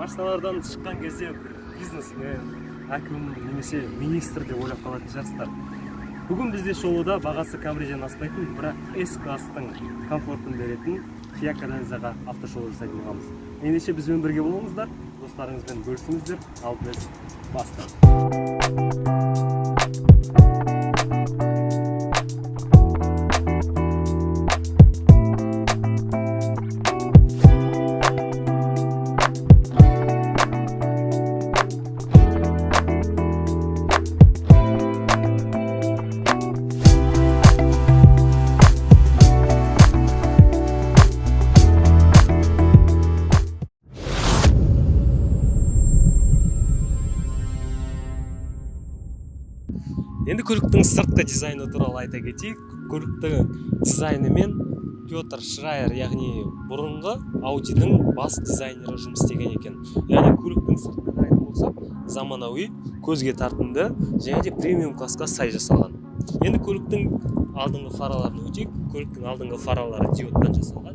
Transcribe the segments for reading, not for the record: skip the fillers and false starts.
машиналардан шыққан кезде бизнесмен, әкім немесе министр деп ойлап қалатын шығарсыздар. Бүгін бізде шоуда бағасы Камриден аспайтын, бірақ S-класстың комфортын беретін Kia Cadenza-ға автошоу жасайтын боламыз. Ендеше бізбен бірге болыңыздар, достарыңызбен бөлісіңіздер, ал біз бастаймыз. Енді көліктің сыртқы дизайны туралы айта кетейік. Көліктің дизайнымен Петр Шрайер, яғни бұрынғы Audi-дің бас дизайнері жұмыс істеген екен. Яғни көліктің сыртқы қарайтын болсақ, заманауи, көзге тартымды және де премиум классқа сай жасалған. Енді көліктің алдыңғы фараларын өтейік. Көліктің алдыңғы фаралары диодтан жасалған.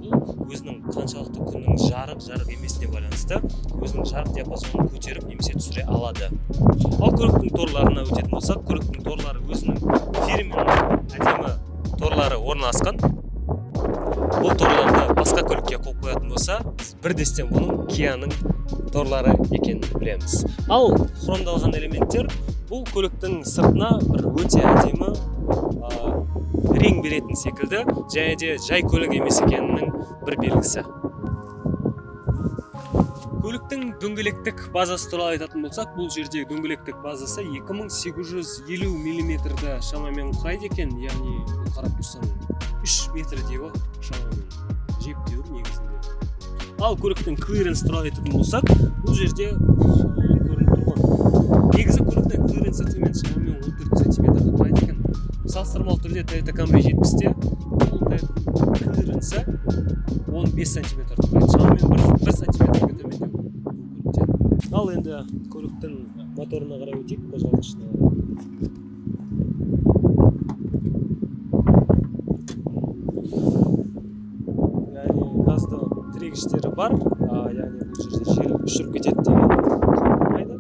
Бұл өзінің қаншалықты күннің жарық емесіне байланысты өзінің жарық диапазонын көтеріп немесе түсіре алады. Ал көліктің торларына өтетін болсақ, көліктің торлары өзінің фирменный әдемі торлары орналасқан. Бұл торларды басқа көлікке қойып қоятын болса, бірдестен бұның Kia-ның торлары екенін білеміз. Ал хромдалған элементтер бұл көліктің сыртына бір өте әдемі рең беретін секілді, және де жай көлік емес екенінің бір белгісі. Көліктің дөңгелектік базасы туралы айтатын болсақ, бұл жерде дөңгелектік базасы 2850 мм-ді шамамен құрайды екен, яғни қарап тұрсаң 3 метрдей ғой шамамен, жептеуір негізінде. Ал көліктің клиренс туралы айтатын болсақ, бұл жерде көрініп тұрған. Негізі көліктің клиренсі төмен шамамен 14 см құрайды екен. Салыстырмалы түрде Toyota Camry 70-те бұл клиренсі 15 см құрайды, шамамен 1 см-ге төмендеу. Ал енді көліктің моторына қарай өтейік, қозғалтқышына. Яғни газды тірегіштері бар, яғни бұл жерде жел үшіріп кетеді деген болмайды.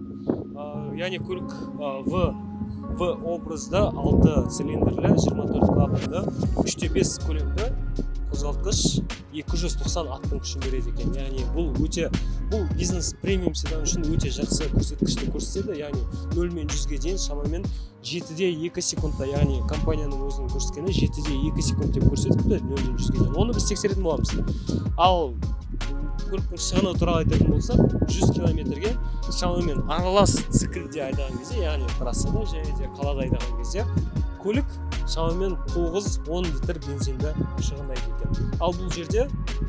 Яғни көлік В образда 6 цилиндрлі, 24 клапанды, 3/5 көлемді қозғалтқыш 290 аттың күшін береді екен. Яғни бұл бизнес премиум седан үшін өте жақсы көрсеткішті көрсетеді. Яғни 0-мен 100-ге дейін шамамен 7/2 секундта, яғни компанияның өзінің көрсеткені 7/2 секунд деп көрсетіпті 0-мен 100-ге дейін. Оны біз тексеретін боламыз. Ал көліктің шығыны туралы айтатын болсақ, 100 км-ге шамамен аралас циклде айдаған кезде, яғни трассада және де қалада айдаған кезде көлік шамамен 9-10 литр бензинді шығындайды екен. Ал бұл жерде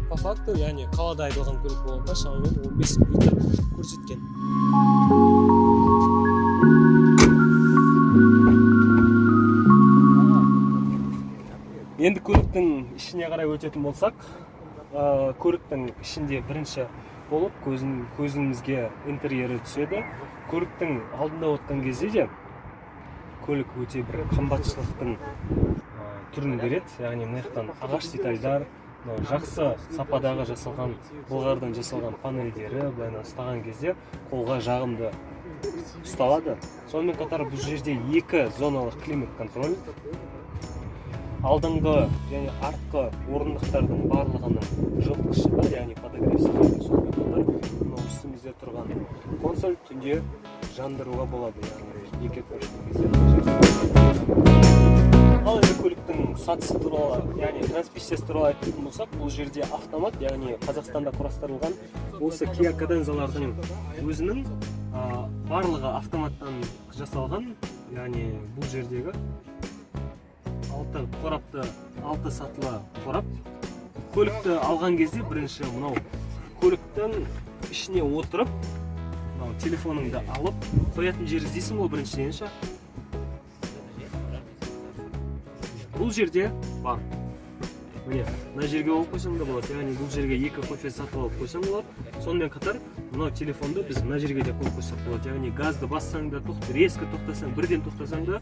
по факту, яғни қалада айдалған көлік болғанда шамамен 15 литр көрсеткен. Енді көліктің ішіне қарай өтетін болсақ, көліктің ішінде бірінші болып көзіңізге интерьері түседі. Көліктің алдында отқан кезде де көлік өте бір қымбатшылықтың түрін береді. Яғни мынаяқтан ағаш детальдар, жақсы сападағы жасалған былғардан жасалған панельдері былайынан ұстаған кезде қолға жағымды ұсталады. Сонымен қатар бұл жерде 2 зоналық климат контроль. Алдыңғы және артқы орындықтардың барлығының жылытқышы бар, яғни подогрев системасы. Сонымен қатар үстімізде тұрған консоль түнде жандыруға болады, яғни екі Ал енді көліктің сатысы туралы, яғни трансмиссиясы туралы айтатын болсақ, бұл жерде автомат, яғни Қазақстанда құрастырылған осы Kia Cadenza-лардың өзінің барлығы автоматтан жасалған, яғни бұл жердегі 6 сатылы қорап. Көлікті алған кезде бірінші мынау көліктің ішіне отырып, телефоныңды алып қоятын жер іздейсің ғой біріншіден ше. Бұл жерде бар. Міне, мына жерге алып қойсам да болады. Яғни бұл жерге 2 кофе сатып алып қойсам болады. Сонымен қатар мынау телефонды біз мына жерге де қойып қойсақ болады. Яғни газды бассаң да резко тоқтасаң, бірден тоқтасаң да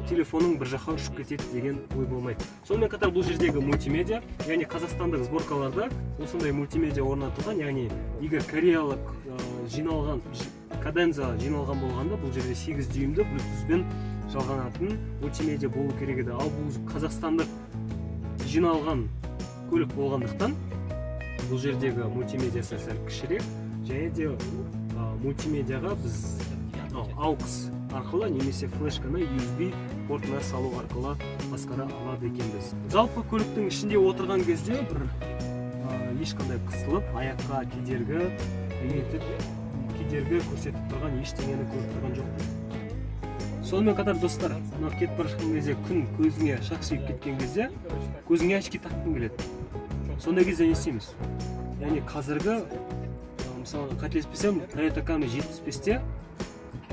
телефоның бір жаққа ұшып кетеді деген ой болмайды. Сонымен қатар бұл жердегі мультимедиа, яғни қазақстандық сборкаларда осындай мультимедиа орнатылған, яғни егер кореялық жиналған каденза жиналған болғанда бұл жерде 8 дюймді Bluetoothпен жалғанатын мультимедиа болу керек еді. Ал бұл қазақстандық жиналған көлік болғандықтан бұл жердегі мультимедиасы сәл кішірек, және де мультимедиаға біз AUX арқылы немесе флешканы USB портына салу арқылы басқара алады екенбіз. Жалпы көліктің ішінде отырған кезде бір ешқандай қысылып, аяққа кедергі көрсетіп тұрған ештеңені көріп тұрған жоқ. Сонымен қатар достар, мына кетіп бара жатқан кезде күн көзіңе шақшиып кеткен кезде көзіңе очки таққың келеді. Сондай кезде не істейміз? Яғни қазіргі мысалы қателеспесем Toyota Camry 75-те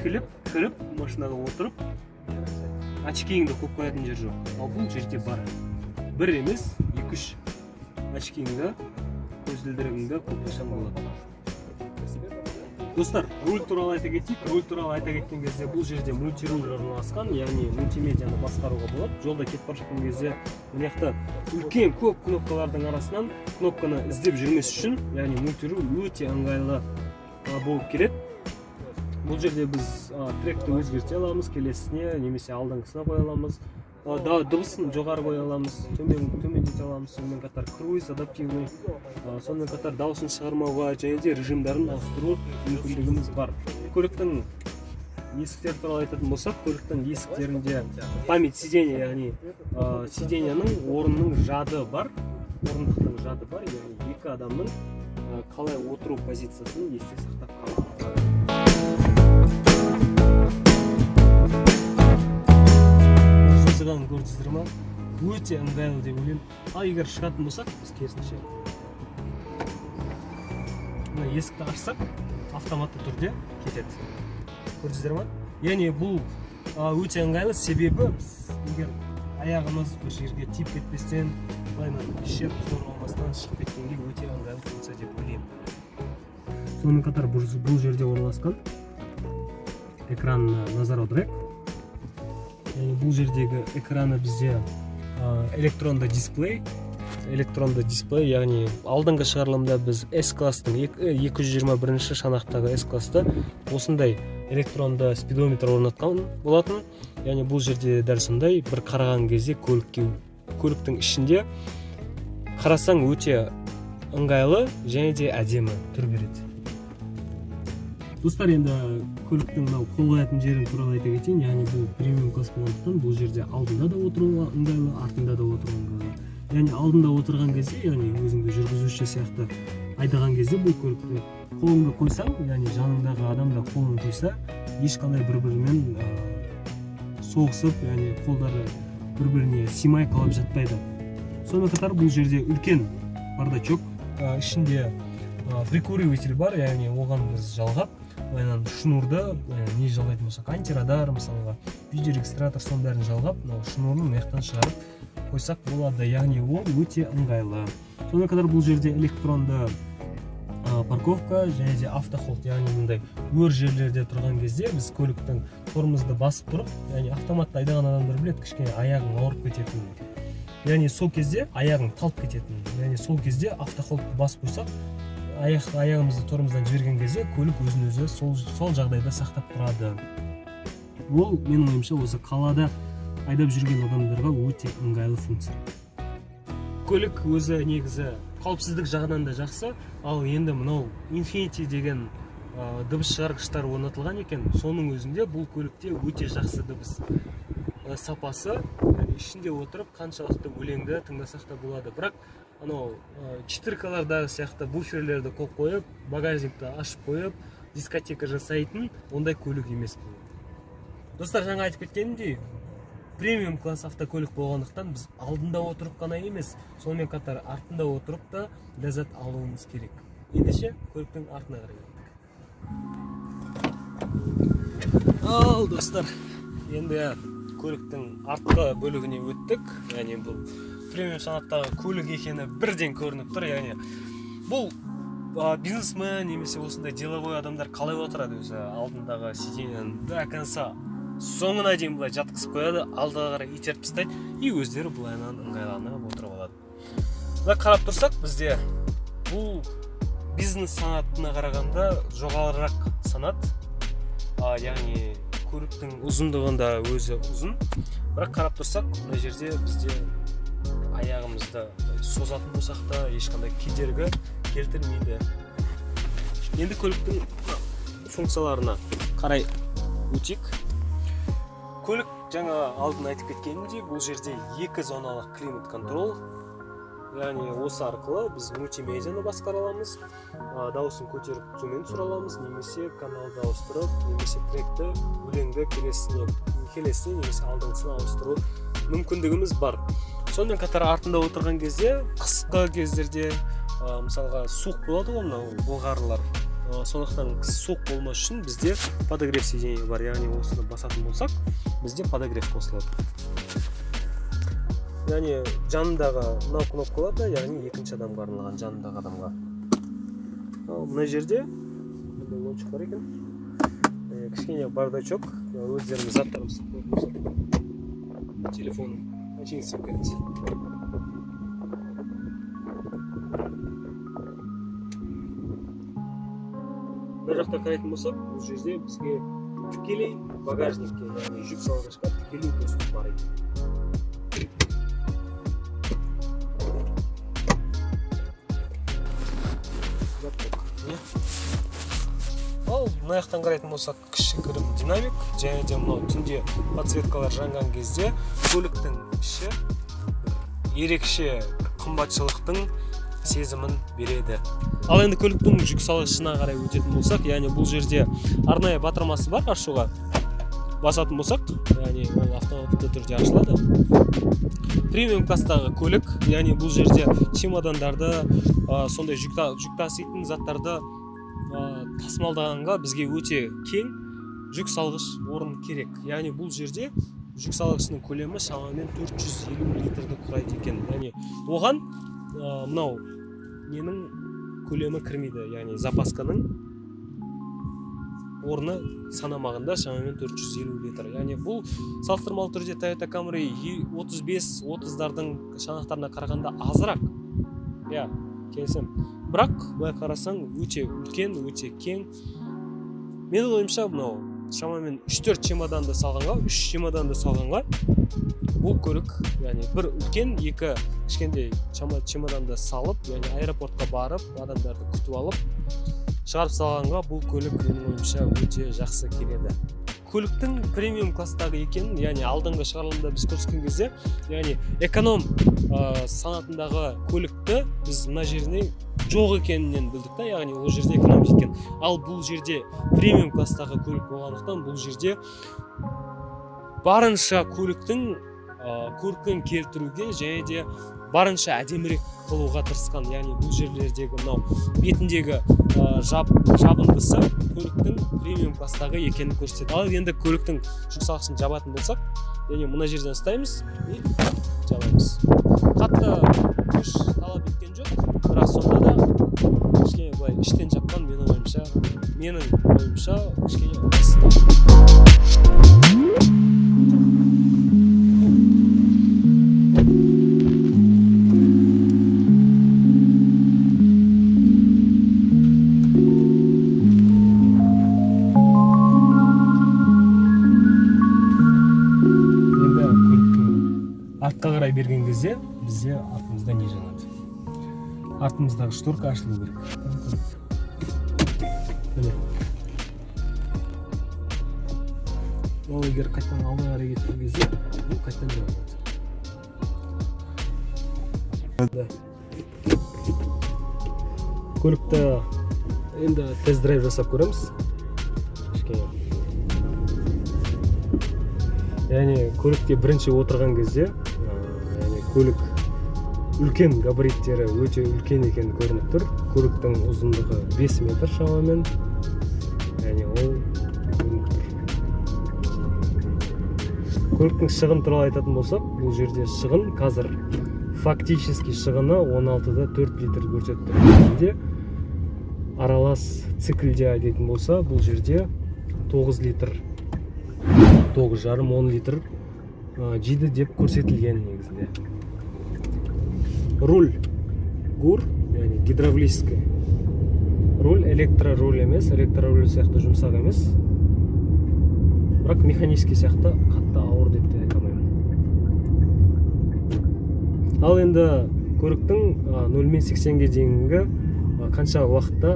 кіріп машинаға отырып очкиіңді қойып қоятын жер жоқ. Ал бұл жерде бар. Бір емес, 2-3 очкиіңді, көзілдірігіңді қойып қойсаң болады. Достар, руль туралы айта кетейік. Руль туралы айта кеткен кезде бұл жерде мультируль орналасқан, яғни мультимедианы басқаруға болады. Жолда кетіп бара жатқан кезде мына жақта үлкен көп кнопкалардың арасынан кнопканы іздеп жүрмес үшін, яғни мультируль өте ыңғайлы болып келеді. Бұл жерде біз тректі өзгерте аламыз, келесіне немесе алдыңғысына қоя аламыз. Дыбысын жоғары қоя аламыз, төмендете аламыз. Сонымен қатар круиз, адаптивный, сонымен қатар дауысын шығармауға және де режимдарын ауыстыру мүмкіндігіміз бар. Көліктің есіктері туралы айтатын болсақ, көліктің есіктерінде память сиденья, яғни сиденьяның орынның жады бар, орындықтың жады бар, яғни екі адамның қалай отыру позициясын есте сақтап қалады. Көрдіңіздер ма? Өте ыңғайлы деп ойлаймын. Ал егер шығатын болсақ, біз керісінше мына есікті ашсақ, автоматты түрде кетеді. Көрдіңіздер ма? Яғни бұл өте ыңғайлы, себебі біз егер аяғымыз бір жерге тиіп кетпестен, шеп зор болмастан шығып кеткенге өте ыңғайлы функция деп ойлаймын. Сонымен қатар бұл жерде орналасқан экран назар аударайық. Бұл жердегі экраны бізде электронды дисплей, яғни алдыңғы шығарылымда біз S-кластың 221 шанақтағы S-класты осындай электронды спидометр орнатқан болатын. Яғни бұл жерде дәл сондай бір қараған кезде көліктің ішінде қарасаң өте ыңғайлы және де әдемі түр береді. Достар, енді көліктің қол қоятын жерін туралы айта кетейін, яғни бұл премиум класс болғандықтан бұл жерде алдында да отыруға ыңғайлы, артында да отыруға ыңғайлы. Яғни алдында отырған кезде, яғни өзіңді жүргізуші сияқты айдаған кезде бұл көлікті қолыңды қойсаң, яғни жаныңдағы адам да қолын қойса, ешқандай бір-бірімен соғысып, яғни қолдары бір-біріне симай қалып жатпайды. Сонымен қатар бұл жерде үлкен бардачок, ішінде прикуриватель бар, яғни оған біз жалғап шнурды не жалғайтын болсақ, антирадар мысалға, видеорегистратор соның бәрін жалғап, шнурын маяқтан шығарып қойсақ болады, яғни ол өте ыңғайлы. Сонымен қатар бұл жерде электронды парковка және де автохолд, яғни мұндай өр жерлерде тұрған кезде біз көліктің тормозды басып тұрып, яғни автоматты айдаған адамдар біледі, кішкене аяғың ауырып кететінін, яғни сол кезде аяғың талып кететінін, яғни сол кезде автохолдты басып қойсақ, аяғымызды тормоздан жіберген кезде көлік өзін-өзі сол жағдайда сақтап тұрады. Ол, менің ойымша, осы қалада айдап жүрген адамдарға өте ыңғайлы функция. Көлік өзі негізі қауіпсіздік жағынан да жақсы, ал енді мынау Infinity деген дыбыс шығарғыштар орнатылған екен. Соның өзінде бұл көлікте өте жақсы дыбыс сапасы, ішінде отырып қаншалықты өлеңді тыңдасақ та болады. Бірақ анау четыркалардағы сияқты буферлерді қойып қойып, багажникті ашып қойып, дискотека жасайтын ондай көлік емес бұл. Достар, жаңа айтып кеткенімдей, премиум класс автокөлік болғандықтан біз алдында отырып қана емес, сонымен қатар артында отырып та ләззат алуымыз керек. Ендеше көліктің артына қарай. Ал достар, енді көліктің артқы бөлігіне өттік. Яғни бұл премиум санаттағы көлік екені бірден көрініп тұр. Яғни бұл бизнесмен немесе осындай деловой адамдар қалай отырады өзі алдындағы сиденьяны до конца соңына дейін былай жатқызып қояды, алдыға қарай итеріп тастайды и өздері былайынан ыңғайланып отырып алады. Мына қарап тұрсақ, бізде бұл бизнес санатына қарағанда жоғарырақ санат, яғни көліктің ұзындығында өзі ұзын. Бірақ қарап тұрсақ, мына жерде бізде аяғымызды созатын болсақ та ешқандай кедергі келтірмейді. Енді көліктің функцияларына қарай өтейік. Көлік жаңа алдын айтып кеткенімдей, бұл жерде 2 зоналық климат контрол, яғни осы арқылы біз мультимедианы басқара аламыз, дауысын көтеріп төмен түсіре аламыз, немесе каналды ауыстырып, немесе тректі өлеңді келесіне немесе алдыңғысына ауыстыру мүмкіндігіміз бар. Сонымен қатар артында отырған кезде, қысқы кездерде мысалға суық болады ғой мынау былғарылар. Сондықтан суық болмас үшін бізде подогрев сиденье бар, яғни осыны басатын болсақ, бізде подогрев қосылады. Яғни жанындағы мынау кнопкаларда, яғни екінші адамға арналған жанындағы адамға. Мына жерде лончик бар екен. Кішкене бардачок, өздеріңіз заттарымыз телефоным жеңсіп кетті. Мына жақта қарайтын болсақ, бұл жерде бізге тікелей багажникке, яғни жүк салғышқа тікелей доступ бар екен. Ал мына жақтан қарайтын болсақ, кішігірім динамик, және де мынау түнде подсветкалар жанған кезде көліктің іші ерекше қымбатшылықтың сезімін береді. Ал енді көліктің жүк салғышына қарай өтетін болсақ, яғни бұл жерде арнайы батырмасы бар, ашуға басатын болсақ, яғни ол автоматты түрде ашылады. Премиум класстағы көлік, яғни бұл жерде чемодандарды, сондай жүк таситын заттарды тасымалдағанға бізге өте кең жүк салғыш орын керек. Яғни бұл жерде жүк салғышының көлемі шамамен 450 литрді құрайды екен. Яғни оған мынау ненің көлемі кірмейді, яғни запасканың орны санамағында шамамен 450 литр. Яғни бұл салыстырмалы түрде Toyota Camry 35-30-дардың шанақтарына қарағанда азырақ. Я, келісем. Бірақ былай қарасаң өте үлкен, өте кең. Менің ойымша мынау шамамен 3-4 чемоданды салғанға бұл көлік, яғни бір үлкен, 2 кішкентай чемоданды салып, яғни аэропортқа барып, адамдарды күтіп алып, шығарып салғанға бұл көлік менің ойымша өте жақсы келеді. Көліктің премиум класстағы екенін, яғни алдыңғы шығарылымда біз көрсеткен кезде, яғни эконом санатындағы көлікті біз мына жеріне жоқ екенінен білдік та, яғни ол жерде эконом жеткен. Ал бұл жерде премиум класстағы көлік болғандықтан бұл жерде барынша көліктің көркін келтіруге және де барынша әдемірек қылуға тырысқан. Яғни бұл жерлердегі мынау бетіндегі жабындысы көліктің премиум класстағы екенін көрсетеді. Ал енді көліктің жүк салғышын жабатын болсақ, яғни мына жерден ұстаймыз и жабамыз. Қатты күш талап еткен жоқ, бірақ сонда да кішкене былай іштен жапқан менің ойымша кішкене ыңғайсыздау. Артқа қарай берген кезде бізде артымызда не жанады? Артымыздағы шторка ашылу керек. Ол егер қайтадан алдыға қарай кеткен кезде, бұл қайтадан жабылады. Көлікті енді тест-драйв жасап көреміз. Яғни көлікте бірінші отырған кезде, көлік үлкен габариттері өте үлкен екені көрініп тұр. Көліктің ұзындығы 5 метр шамамен. Яғни ол көрініп тұр. Көліктің шығын туралы айтатын болсақ, бұл жерде шығын қазір фактически шығыны 16-да 4 литр көрсетіп тұр. Аралас циклде айтатын болса, бұл жерде 9 литр 9,5-10 литр жейді деп көрсетілген негізінде. Руль гур, яғни гидравлический руль, электроруль емес, электроруль сияқты жұмсақ емес, бірақ механический сияқты қатты ауыр деп те айта алмаймын. Ал енді көліктің 0-мен 80-ге дейінгі қанша уақытта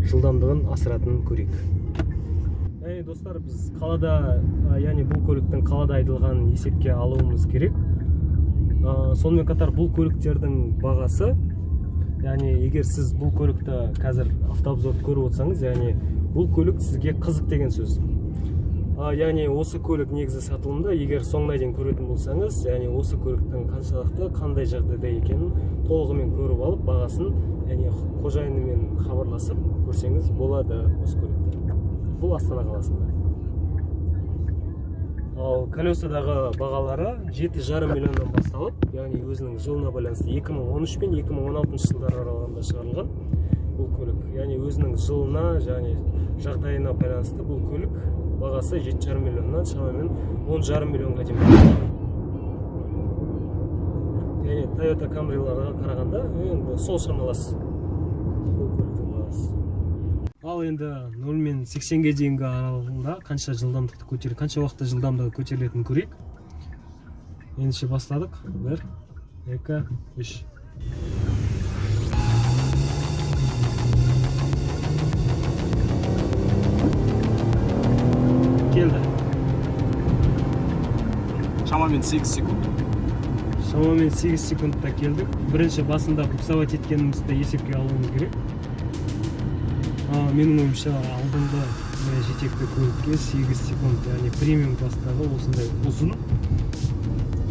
жылдамдығын асыратынын көрейік. Достар, біз қалада, яғни бұл көліктің қалада айдалғанын есепке алуымыз керек. Сонымен қатар бұл көліктердің бағасы, яғни егер сіз бұл көлікті қазір автобусда көріп отырсаңыз, яғни бұл көлік сізге қызық деген сөз. Яғни осы көлік негізі сатылымда, егер соңына дейін көретін болсаңыз, яғни осы көліктің қаншалықты қандай жағдайда екенін толығымен көріп алып, бағасын, яғни қожайынымен хабарласып көрсеңіз болады осы көлікті. Бұл Астана қаласында. Ал колесадағы бағалары 7,5 миллионнан басталып, яғни өзінің жылына байланысты 2013 пен 2016 жылдар аралығында шығарылған бұл көлік. Яғни өзінің жылына, яғни жағдайына байланысты бұл көлік бағасы 7,5 миллионнан шамамен 10,5 миллионға дейін бар. Яғни Toyota Camry-ларға қарағанда сол шамалас бұл көліктің бағасы. Ал енді 0-мен 80-ге дейінгі аралығында қанша жылдамдықты көтеріп, қанша уақытта жылдамдығы көтерілетінін көрейік. Ендеше бастадық. 1, 2, 3. Келді. Шамамен 8 секунд. Шамамен 8 секундта келдік. Бірінші басында буксовать еткенімізді есепке алуымыз керек. Менің ойымша алдыңғы жетекті көлікке 8 секунд, яғни премиум класстағы осындай ұзын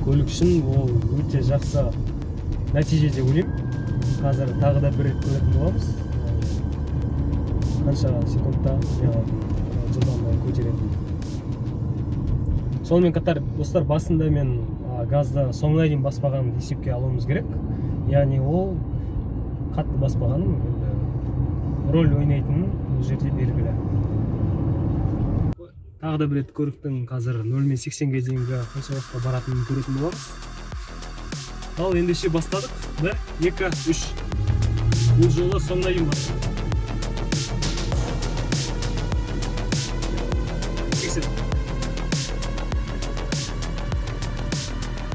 көлік үшін ол өте жақсы нәтиже деп ойлаймын. Қазір тағы да бір рет көретін боламыз. Қанша секундта жылдамдығы көтереді. Сонымен қатар, достар, басында мен газды соңына дейін баспағанымды есепке алуымыз керек. Яғни ол қатты баспағаным роль ойнайтынын бұл жерде белгілі. Тағы да бір рет көліктің қазір 0-мен 80-ге дейінгі қанша уақытқа баратынын көретін боламыз. Ал ендеше бастадық. 1, 2, 3. Бұл жолы соңына дейін бастадық. 80.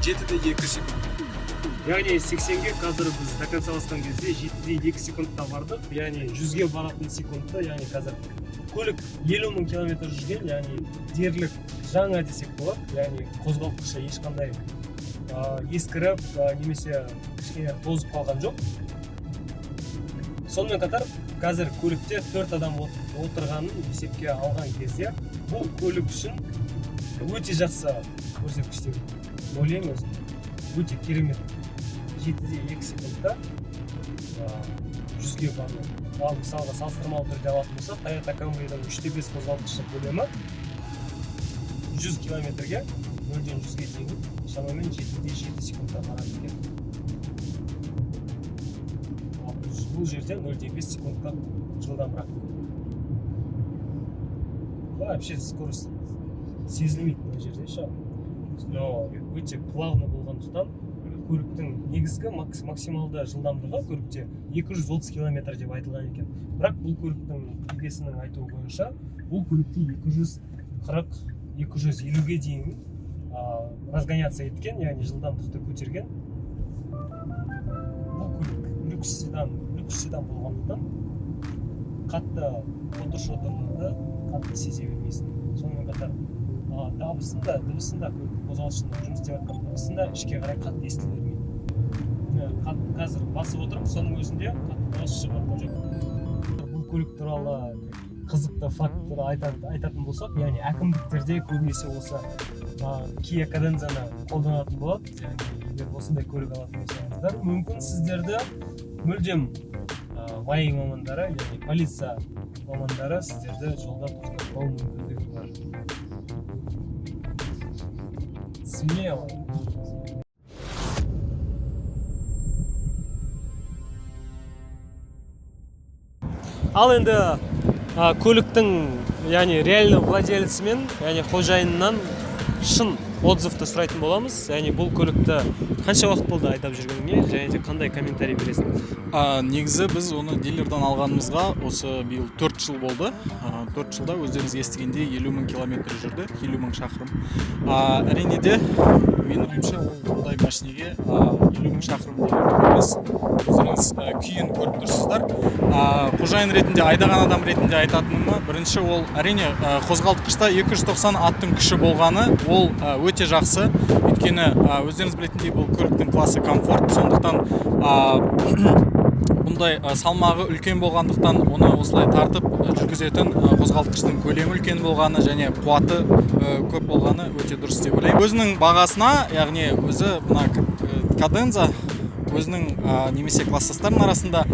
7,2 секунд. Яғни 80-ге қазір біз до конца басқан кезде 7,2 секундта бардық. Яғни 100-ге баратын секундта, яғни қазір көлік 50 мың километр жүрген, яғни дерлік жаңа десек болады. Яғни қозғалтқышы ешқандай ескіріп, немесе кішкене тозып қалған жоқ. Сонымен қатар қазір көлікте 4 адам отырғанын есепке алған кезде бұл көлік үшін өте жақсы көрсеткіш деп ойлаймын өзім. Өте керемет. 7,2 секундта 100-ге бару. Ал мысалға салыстырмалы түрде алатын болсақ, Toyota Camry-дің 3,5 қозғалтқышы көлемі 100 километрге 0-ден 100-ге дейін шамамен 7,7 секундта барады екен. Бұл жерде 0,5 секундта жылдамырақ. Вообще скорость сезілмейді бұл жерде ше. Өте плавно болғандықтан көліктің негізгі максималды жылдамдығы көлікте 230 км деп айтылған екен. Бірақ бұл көліктің иесінің айтуы бойынша бұл көлікте 240-250-ге дейін разгоняться еткен, яғни жылдамдықты көтерген. Бұл көлік люкс седан болғандықтан қатты отыр-шотырларды қатты сезе бермейсің. Сонымен қатар дыбысында көлік қозғалтқышының жұмыс істеп жатқан дыбысында ішке қарай қатты естіле бермейді. Қазір басып отырып, соның өзінде қатты дауыс шығып жатқан жоқ. Бұл көлік туралы қызықты факттар айтатын болсақ, яғни әкімдіктерде көбінесе осы Kia Cadenza'ны қолданатын болады. Яғни егер осындай көлік алатын болсаңыздар, мүмкін сіздерді мүлдем МАИ мамандары, яғни полиция мамандары сіздерді жолда тоқтатпау мүмкіндігі бар. Смело. Ал енді көліктің яғни реальный владелецімен яғни қожайынынан шын отзывты сұрайтын боламыз. Яғни бұл көлікті қанша уақыт болды айдап жүргеніңе және де қандай комментарий бересің? Негізі біз оны дилерден алғанымызға осы биыл 4 жыл болды. 4 жылда өздеріңіз естігенде 50 000 километр жүрді, 50 000 шақырым. Әрине де менің ойымша ондай машинеге 50 000 шақырым деген емес. Өздеріңіз күйін көріп тұрсыздар. Қожайын ретінде, айдаған адам ретінде айтатыныма, бірінші ол әрине қозғалтқышта 290 аттың күші болғаны, ол өте жақсы. Өйткені өздеріңіз білетіндей бұл көліктің классы комфорт, сондықтан бұндай салмағы үлкен болғандықтан оны осылай тартып жүргізетін қозғалтқыштың көлемі үлкен болғаны және қуаты көп болғаны өте дұрыс деп ойлаймын. Өзінің бағасына, яғни өзі мына Каденза өзінің немесе класстастардың арасында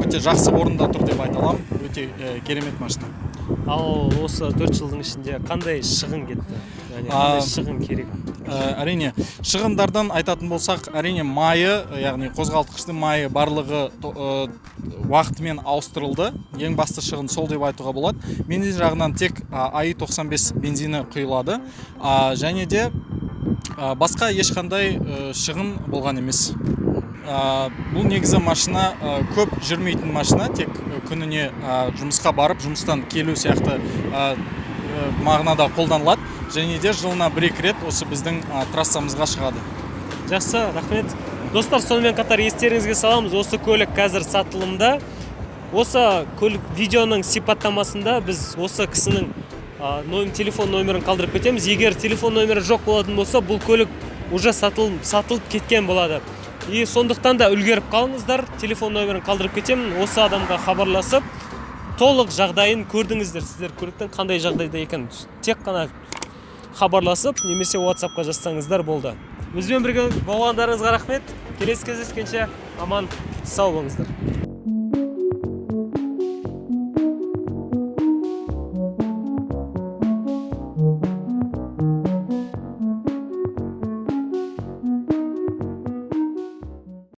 өте жақсы орында тұр деп айта аламын. Өте керемет машина. Ал осы 4 жылдың ішінде қандай шығын кетті? Яғни қандай шығын керек? Әрине, шығындардан айтатын болсақ, әрине майы, яғни қозғалтқыштың майы барлығы уақытымен ауыстырылды. Ең басты шығын сол деп айтуға болады. Бензин жағынан тек АИ 95 бензині құйылады. Және де басқа ешқандай шығын болған емес. Бұл негізі машина көп жүрмейтін машина, тек күніне жұмысқа барып, жұмыстан келу сияқты мағынада қолданылады. Және де жылына 1-2 рет осы біздің трассамызға шығады. Жақсы, рахмет. Достар, сонымен қатар естеріңізге саламыз, осы көлік қазір сатылымда. Осы көлік видеоның сипаттамасында біз осы кісінің телефон номерін қалдырып кетеміз. Егер телефон номері жоқ болатын болса, бұл көлік уже сатылып кеткен болады. И сондықтан да үлгеріп қалыңыздар, телефон номерін қалдырып кетемін. Осы адамға хабарласып, толық жағдайын көрдіңіздер. Сіздер көліктің қандай жағдайда екенін тек қана хабарласып, немесе WhatsApp-қа жазсаңыздар болды. Бізбен бірге болғандарыңызға рахмет. Келесі кездескенше аман сау болыңыздар.